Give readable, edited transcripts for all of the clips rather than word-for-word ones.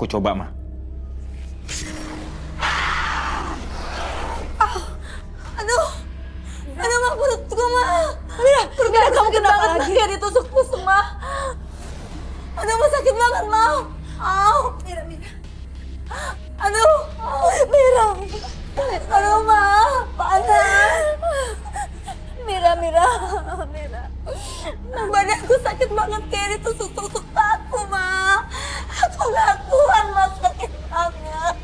aku coba, Ma. Aduh, Ma, perutku, Ma. Mira, kamu kenapa lagi? Kayak ditusuk-tusuk, Ma. Aduh, Ma, sakit banget, Ma. Mira. Aduh, Mira. Aduh, Ma, panas. Mira. Badanku sakit banget kayak ditusuk-tusuk aku, Ma. Aku gak kuat, Ma, sakit banget.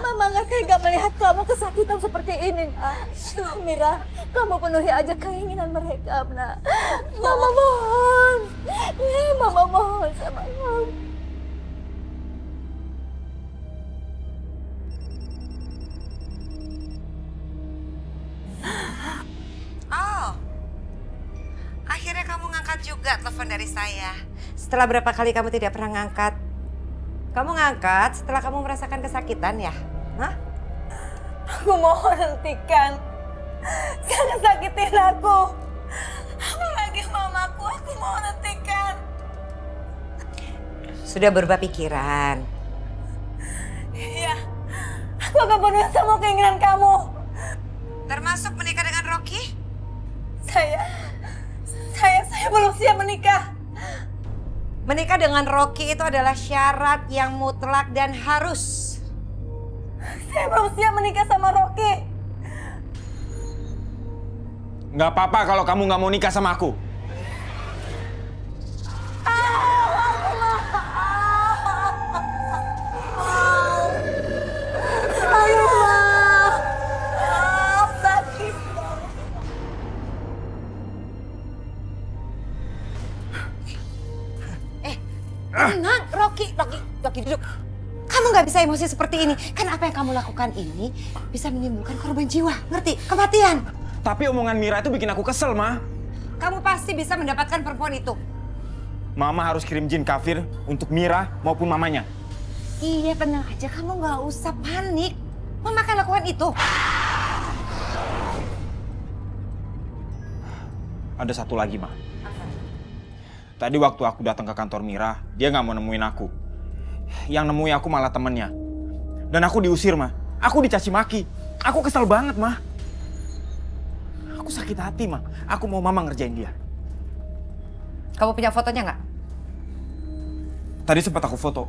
Mama gak tega melihat kamu kesakitan seperti ini, nak. Mira, kamu penuhi aja keinginan mereka, nak. Mama mohon. Ya, Mama mohon sama kamu. Oh, akhirnya kamu ngangkat juga telepon dari saya. Setelah berapa kali kamu tidak pernah ngangkat? Kamu ngangkat setelah kamu merasakan kesakitan ya? Hah? Aku mohon hentikan. Jangan sakitin aku. Apalagi mamaku, aku mohon hentikan. Sudah berubah pikiran. Iya, aku akan penuhi semua keinginan kamu. Termasuk menikah dengan Rocky? Saya belum siap menikah. Menikah dengan Rocky itu adalah syarat yang mutlak dan harus. Saya belum siap menikah sama Rocky. Nggak apa-apa kalau kamu nggak mau nikah sama aku. Aduh, Ma. Sakit. Tenang, Rocky duduk. Kamu nggak bisa emosi seperti ini. Kan apa yang kamu lakukan ini bisa menimbulkan korban jiwa, ngerti? Kematian. Tapi omongan Mira itu bikin aku kesel, Ma. Kamu pasti bisa mendapatkan perempuan itu. Mama harus kirim jin kafir untuk Mira maupun mamanya. Iya, tenang aja. Kamu nggak usah panik. Mama akan lakukan itu. Ada satu lagi, Ma. Tadi waktu aku datang ke kantor Mira, dia nggak mau nemuin aku. Yang nemuin aku malah temennya. Dan aku diusir, Ma. Aku dicaci maki. Aku kesel banget, Ma. Aku sakit hati, Ma. Aku mau Mama ngerjain dia. Kamu punya fotonya nggak? Tadi sempat aku foto.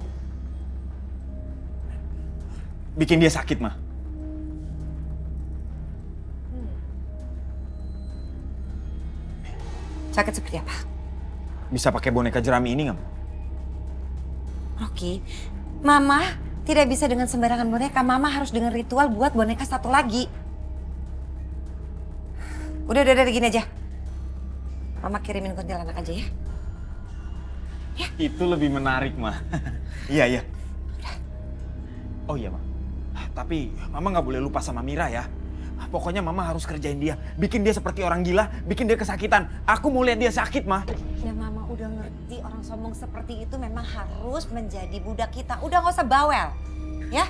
Bikin dia sakit, Ma. Sakit seperti apa? Bisa pakai boneka jerami ini nggak, Ma? Rocky, Mama tidak bisa dengan sembarangan boneka. Mama harus dengan ritual buat boneka satu lagi. Udah gini aja. Mama kirimin kuntilanak aja ya. Itu lebih menarik, Ma. Iya. Oh iya, Ma. Tapi Mama nggak boleh lupa sama Mira ya. Pokoknya Mama harus kerjain dia. Bikin dia seperti orang gila, bikin dia kesakitan. Aku mau lihat dia sakit, Ma. Ya Mama udah ngerti orang sombong seperti itu memang harus menjadi budak kita. Udah gak usah bawel, ya?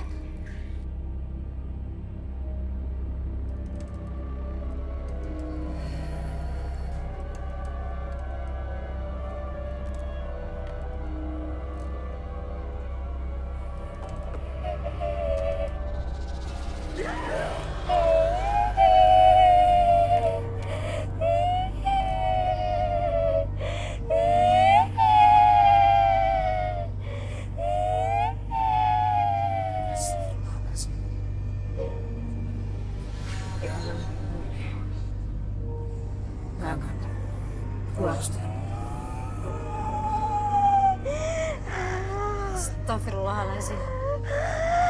Astagfirullahaladzim.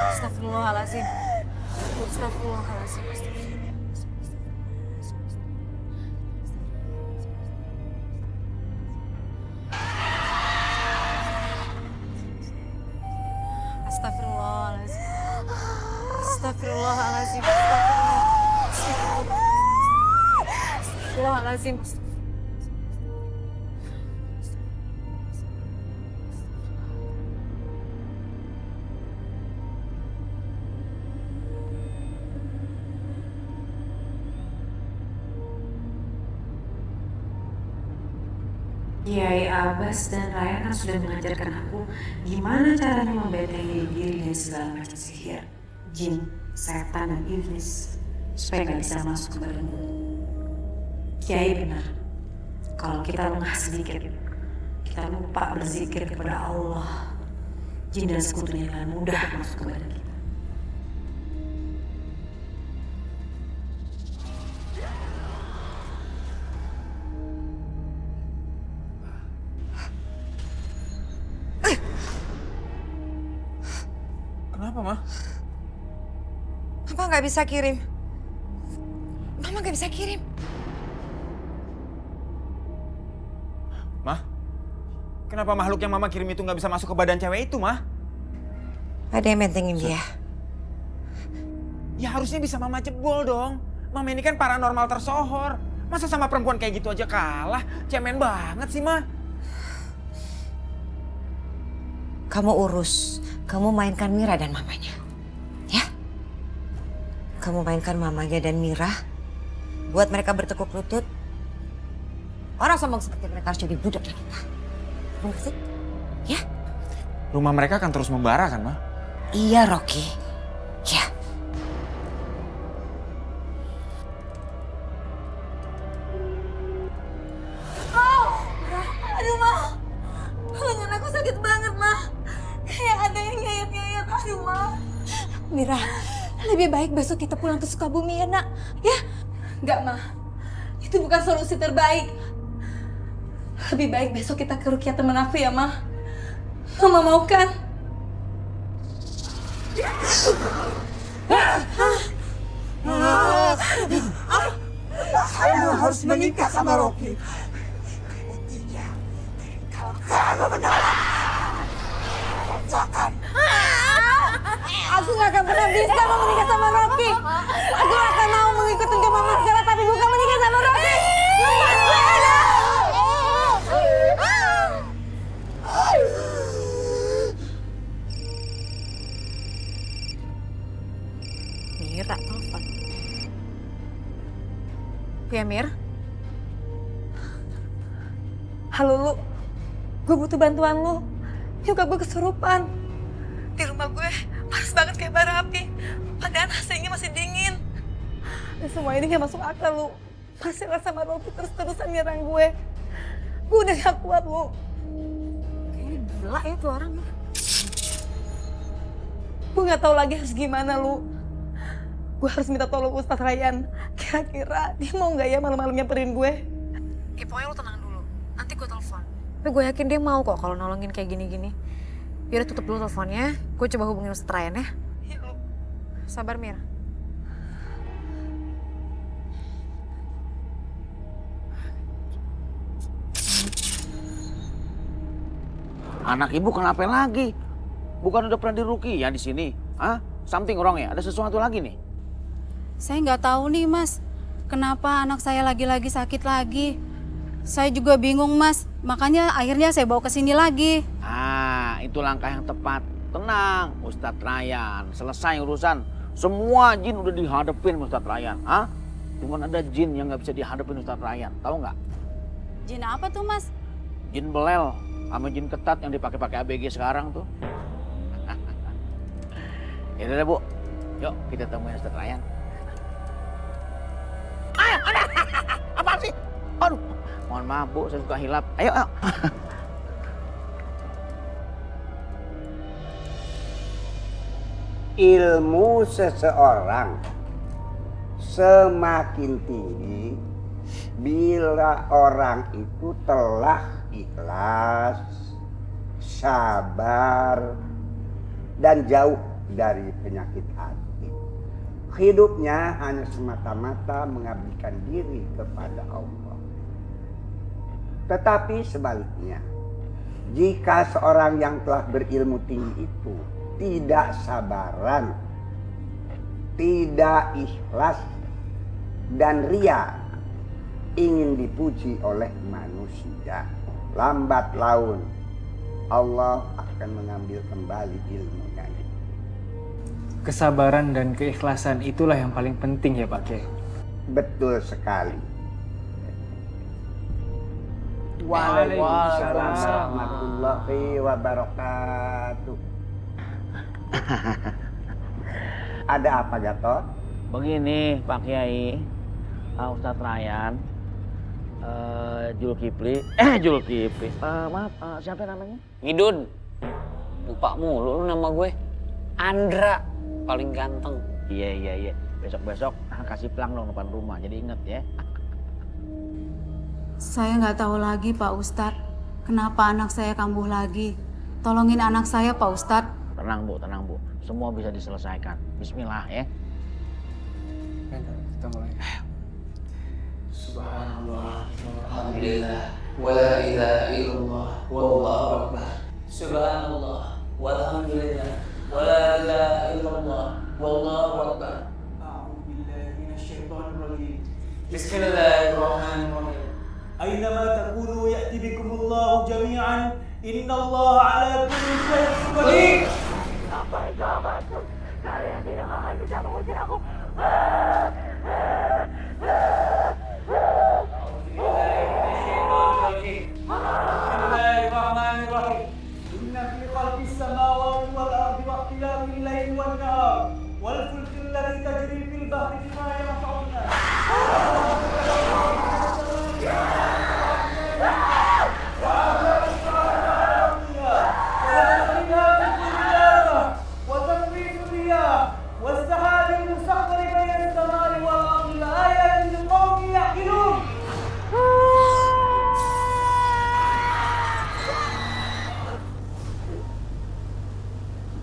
Astagfirullahaladzim. Astagfirullahaladzim. Astagfirullahaladzim. Astagfirullahaladzim. Astagfirullahaladzim. Kiai Abbas dan Raya kan sudah mengajarkan aku gimana caranya membentengi diri dari segala macam sihir, jin, setan, dan iblis supaya nggak bisa masuk ke badanku. Kiai benar, kalau kita lengah sedikit, kita lupa berzikir kepada Allah, jin dan sekutunya akan mudah masuk ke badan kita. Kenapa, Ma? Mama nggak bisa kirim. Mama nggak bisa kirim. Ma? Kenapa makhluk yang Mama kirim itu nggak bisa masuk ke badan cewek itu, Ma? Ada yang mentengin dia. Ya harusnya bisa Mama jebol dong. Mama ini kan paranormal tersohor. Masa sama perempuan kayak gitu aja kalah? Cemen banget sih, Ma. Kamu urus, kamu mainkan Mira dan mamanya. Ya? Kamu mainkan mamanya dan Mira. Buat mereka bertekuk lutut. Orang sombong seperti mereka harus jadi budak kita. Mengerti? Ya? Rumah mereka akan terus membara kan, Ma? Iya, Rocky. Ya. Aduh, Ma. Lengan aku sakit banget, Ma. Kayak ada yang nyayat-nyayat. Aduh, Ma. Mira, lebih baik besok kita pulang ke Sukabumi ya, Nak. Ya? Enggak, Ma. Itu bukan solusi terbaik. Lebih baik besok kita ke Rukia teman aku ya, Ma. Mama mau kan? Saya harus menikah sama Rocky. Aku gak akan pernah bisa mau menikah sama Rocky. Aku akan mau mengikuti ke Mama Zara tapi bukan menikah sama Rocky. Mira telepon. Ya, Mir? Halo, Lu. Gue butuh bantuan lu. Nyokap gue kesurupan. Di rumah gue panas banget kayak bara api. Padahal AC-nya masih dingin. Dan semua ini gak masuk akal, Lu. Masih sama Rocky terus-terusan nyerang gue. Gue udah gak kuat, Lu. Kayaknya gila ya tuh orang. Gue gak tahu lagi harus gimana, Lu. Gue harus minta tolong Ustadz Ryan. Kira-kira dia mau gak ya malam-malam nyamperin gue? Ya pokoknya lu tenang dulu. Nanti gue telepon. Tapi gue yakin dia mau kok kalau nolongin kayak gini-gini. Yaudah tutup dulu teleponnya. Gue coba hubungin Ustadz Ryan ya. Iya, Lu. Sabar, Mir. Anak ibu kenapa lagi? Bukan udah pernah diruki ya di sini? Hah? Something wrong ya? Ada sesuatu lagi nih? Saya nggak tahu nih, Mas. Kenapa anak saya lagi-lagi sakit lagi? Saya juga bingung, Mas. Makanya akhirnya saya bawa ke sini lagi. Ah, itu langkah yang tepat. Tenang, Ustadz Ryan. Selesai urusan. Semua jin udah dihadapin Ustadz Ryan. Hah? Cuman ada jin yang nggak bisa dihadapin Ustadz Ryan. Tahu nggak? Jin apa tuh, Mas? Jin belel sama jin ketat yang dipakai-pakai ABG sekarang tuh. Ya udah, Bu. Yuk kita temuin Ustadz Ryan. Ayo, apa sih? Aduh, mohon maaf Bu, saya suka hilap. Ayo, ayo. Ilmu seseorang semakin tinggi bila orang itu telah ikhlas, sabar, dan jauh dari penyakit hati. Hidupnya hanya semata-mata mengabdikan diri kepada Allah. Tetapi sebaliknya, jika seorang yang telah berilmu tinggi itu tidak sabaran, tidak ikhlas, dan ria, ingin dipuji oleh manusia, lambat laun Allah akan mengambil kembali ilmunya. Kesabaran dan keikhlasan itulah yang paling penting ya Pak Kiai. Betul sekali. Waalaikumsalam warahmatullahi wabarakatuh. Ada apa, Gatot? Begini Pak Kiai, Ustadz Ryan, Julkipli, maaf, siapa namanya? Ngidun. Lupa mulu lu nama gue. Andra, paling ganteng. Iya. Besok-besok kasih pelang dong depan rumah, jadi inget ya. Saya nggak tahu lagi Pak Ustadz, kenapa anak saya kambuh lagi. Tolongin anak saya Pak Ustadz. Tenang Bu. Semua bisa diselesaikan. Bismillah ya. Kita mulai. Subhanallah, alhamdulillah, wa la ilaha illallah, wallahu akbar. Subhanallah, walhamdulillah, wa la ilaha illallah, wallahu akbar. A'udzu billahi minasyaitonir rajim. Bismillahirrahmanirrahim. Aynama takunu ya'ti bikumullahu jami'an. Innallaha 'ala kulli syai'in qadir. Bismillahirrahmanirrahim. Inna fi khalqis samawati wal ardi wa ikhtilafil laili wan nahar wal fulki allati tajri fil bahri bima yanfa'un nas. والسحاب المسخر بين السماء والأرض لآيات لقوم يعقلون.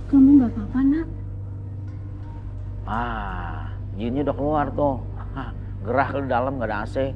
Kamu nggak apa-apa nak? Jinnya udah keluar tuh. Gerah ke dalam, nggak ada AC.